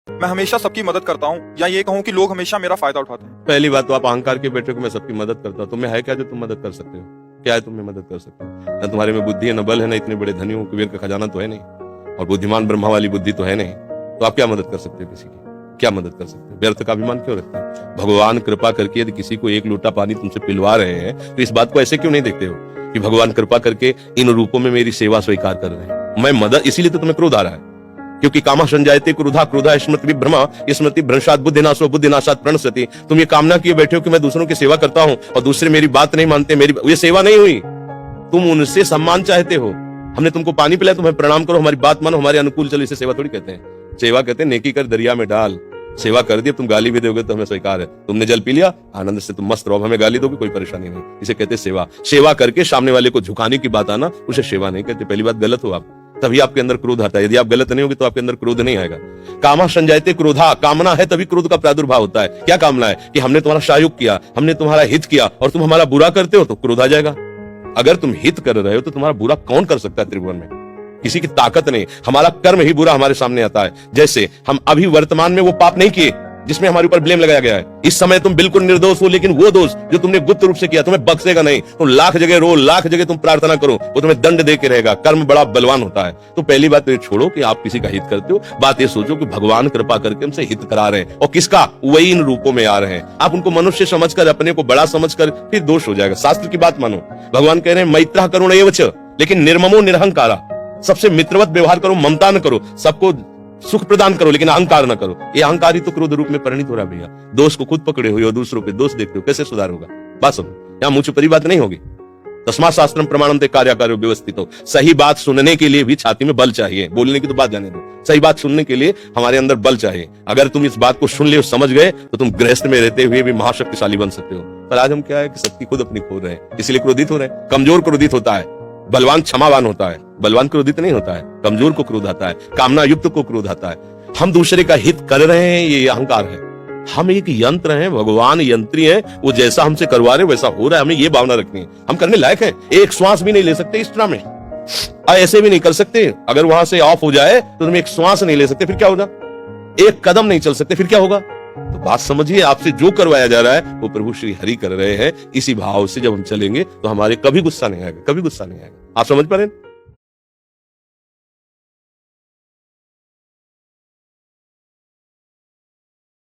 मैं हमेशा सबकी मदद करता हूँ, या ये कहूँ कि लोग हमेशा मेरा फायदा उठाते हैं। पहली बात तो आप अहंकार के बैठे हो कि मैं सबकी मदद करता हूँ। तुम्हें है क्या जो तुम मदद कर सकते हो? क्या है तुम्हें मदद कर सकते हो? न तुम्हारे में बुद्धि है, न बल है, न इतने बड़े धनी हो, कुबेर का खजाना तो है नहीं, और बुद्धिमान ब्रह्मा वाली बुद्धि तो है नहीं। तो आप क्या मदद कर सकते हो? किसी की क्या मदद कर सकते हो? व्यर्थ का अभिमान क्यों रखते हैं? भगवान कृपा करके यदि किसी को एक लोटा पानी तुमसे पिलवा रहे हैं तो इस बात को ऐसे क्यों नहीं देखते हो कि भगवान कृपा करके इन रूपों में मेरी सेवा स्वीकार कर रहे हैं, मैं मदद, इसीलिए तो तुम्हें क्रोध आ रहा है। क्योंकि कामा संजायते क्रोधा, क्रोधा स्मृति विभ्रमा, स्मृति भ्रंशात बुद्धिनाशो, बुद्धिनाशात प्रणश्यति। तुम ये कामना किए बैठे हो कि मैं दूसरों की सेवा करता हूं और दूसरे मेरी बात नहीं मानते, मेरी ये सेवा नहीं हुई। तुम उनसे सम्मान चाहते हो। हमने तुमको पानी पिलाया, तुम्हें प्रणाम करो, हमारी बात मानो, हमारे अनुकूल चलो, इसे सेवा थोड़ी कहते हैं। सेवा कहते हैं नेकी कर दरिया में डाल। सेवा कर दिया, तुम गाली भी दोगे तो हमें स्वीकार है। तुमने जल पी लिया, आनंद से तुम मस्त रहो, हमें गाली दोगे कोई परेशानी नहीं। इसे कहते हैं सेवा। सेवा करके सामने वाले को झुकाने की बात आना, उसे सेवा नहीं कहते। पहली बात गलत हो आप, तभी आपके अंदर क्रोध आता है। यदि आप गलत नहीं होगे तो आपके अंदर क्रोध नहीं आएगा। कामा संजायते क्रोधा, कामना है तभी क्रोध का प्रादुर्भाव होता है। क्या कामना है? कि हमने तुम्हारा सहयोग किया, हमने तुम्हारा हित किया और तुम हमारा बुरा करते हो तो क्रोध आ जाएगा। अगर तुम हित कर रहे हो तो तुम्हारा बुरा कौन कर सकता है त्रिभुवन में? किसी की ताकत नहीं। हमारा कर्म ही बुरा हमारे सामने आता है। जैसे हम अभी वर्तमान में वो पाप नहीं किए जिसमें हमारे ऊपर ब्लेम लगाया गया है। इस समय तुम बिल्कुल निर्दोष हो, लेकिन वो दोष जो तुमने गुप्त रूप से किया तुम्हें बख्शेगा नहीं। तुम लाख जगह रो, लाख जगह तुम प्रार्थना करो, वो तुम्हें दंड दे के रहेगा। कर्म बड़ा बलवान होता है। तो पहली बात तो ये छोड़ो कि आप किसी का हित करते हो। बात ये सोचो कि भगवान कृपा करके हमसे हित करा रहे हैं, और किसका? वही इन रूपों में आ रहे हैं। आप उनको मनुष्य समझकर, अपने को बड़ा समझकर, फिर दोष हो जाएगा। शास्त्र की बात मानो। भगवान कह रहे हैं मैत्रः करुण एव च, लेकिन निर्ममो निरहंकारा। सबसे मित्रवत व्यवहार करो, ममता न करो, सबको सुख प्रदान करो, लेकिन अहंकार न करो। ये अहंकार ही तो क्रोध रूप में परिणित हो रहा है भैया। दोष को खुद पकड़े हुए हो, दूसरों पे दोष देखते हो, कैसे सुधार होगा? बात सुनो, यहाँ मुझ परी बात नहीं होगी। तस्मात् शास्त्रम प्रमाणन्ते कार्याकार्यो व्यवस्थितो। सही बात सुनने के लिए भी छाती में बल चाहिए। बोलने की तो बात जाने दो, सही बात सुनने के लिए हमारे अंदर बल चाहिए। अगर तुम इस बात को सुन ले, समझ गए, तो तुम गृहस्थ में रहते हुए भी महाशक्तिशाली बन सकते हो। पर आज हम क्या है कि शक्ति खुद अपनी खो रहे हैं, इसलिए क्रोधित हो रहे हैं। कमजोर क्रोधित होता है, बलवान क्षमावान होता है। बलवान क्रोधित नहीं होता है, कमजोर को क्रोध आता है, कामना युक्त को क्रोध आता है। हम दूसरे का हित कर रहे हैं, ये अहंकार है। हम एक यंत्र हैं, भगवान यंत्री हैं, वो जैसा हमसे करवा रहे वैसा हो रहा है। हमें ये भावना रखनी है, हम करने लायक हैं। एक श्वास भी नहीं ले सकते इस तरह में, ऐसे भी नहीं कर सकते। अगर वहां से ऑफ हो जाए तो तुम एक श्वास नहीं ले सकते, फिर क्या होगा? एक कदम नहीं चल सकते, फिर क्या होगा? तो बात समझिए, आपसे जो करवाया जा रहा है वो प्रभु श्री हरि कर रहे हैं। इसी भाव से जब हम चलेंगे तो हमारे कभी गुस्सा नहीं आएगा, कभी गुस्सा नहीं आएगा। आप समझ पा रहे हैं?